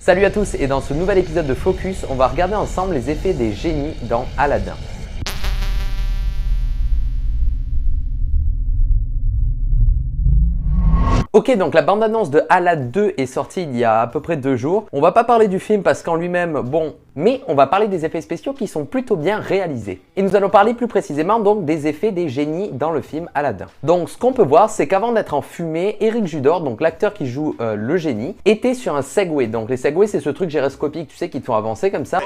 Salut à tous et dans ce nouvel épisode de Focus, on va regarder ensemble les effets des génies dans Aladdin. Ok, donc la bande-annonce de Aladdin 2 est sortie il y a à peu près 2 jours. On va pas parler du film parce qu'en lui-même, bon, mais on va parler des effets spéciaux qui sont plutôt bien réalisés. Et nous allons parler plus précisément donc des effets des génies dans le film Aladdin. Donc ce qu'on peut voir, c'est qu'avant d'être en fumée, Eric Judor, donc l'acteur qui joue le génie, était sur un Segway. Donc les Segways, c'est ce truc gyroscopique, tu sais, qui te font avancer comme ça.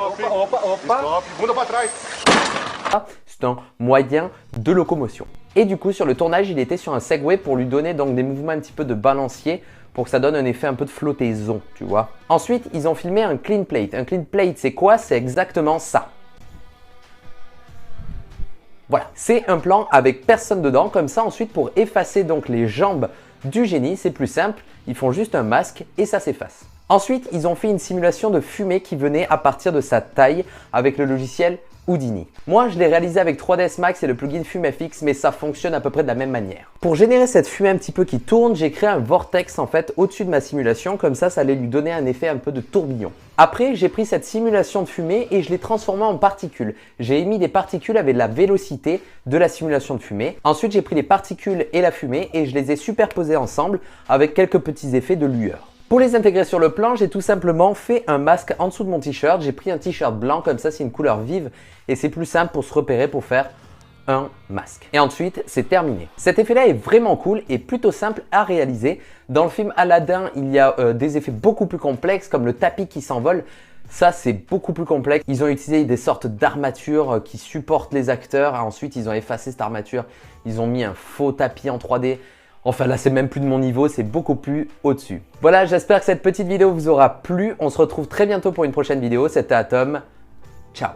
C'est un moyen de locomotion. Et du coup, sur le tournage, il était sur un Segway pour lui donner donc des mouvements un petit peu de balancier pour que ça donne un effet un peu de flottaison, tu vois. Ensuite, ils ont filmé un clean plate. Un clean plate, c'est quoi? C'est exactement ça. Voilà, c'est un plan avec personne dedans. Comme ça, ensuite, pour effacer donc les jambes du génie, c'est plus simple. Ils font juste un masque et ça s'efface. Ensuite, ils ont fait une simulation de fumée qui venait à partir de sa taille avec le logiciel Houdini. Moi, je l'ai réalisé avec 3ds Max et le plugin FumeFX, mais ça fonctionne à peu près de la même manière. Pour générer cette fumée un petit peu qui tourne, j'ai créé un vortex en fait au-dessus de ma simulation, comme ça allait lui donner un effet un peu de tourbillon. Après, j'ai pris cette simulation de fumée et je l'ai transformée en particules. J'ai émis des particules avec la vélocité de la simulation de fumée. Ensuite, j'ai pris les particules et la fumée et je les ai superposées ensemble avec quelques petits effets de lueur. Pour les intégrer sur le plan, j'ai tout simplement fait un masque en dessous de mon t-shirt. J'ai pris un t-shirt blanc, comme ça c'est une couleur vive et c'est plus simple pour se repérer pour faire un masque. Et ensuite, c'est terminé. Cet effet-là est vraiment cool et plutôt simple à réaliser. Dans le film Aladdin, il y a des effets beaucoup plus complexes comme le tapis qui s'envole. Ça, c'est beaucoup plus complexe. Ils ont utilisé des sortes d'armatures qui supportent les acteurs. Ensuite, ils ont effacé cette armature. Ils ont mis un faux tapis en 3D. Enfin là, c'est même plus de mon niveau, c'est beaucoup plus au-dessus. Voilà, j'espère que cette petite vidéo vous aura plu. On se retrouve très bientôt pour une prochaine vidéo. C'était Atom. Ciao.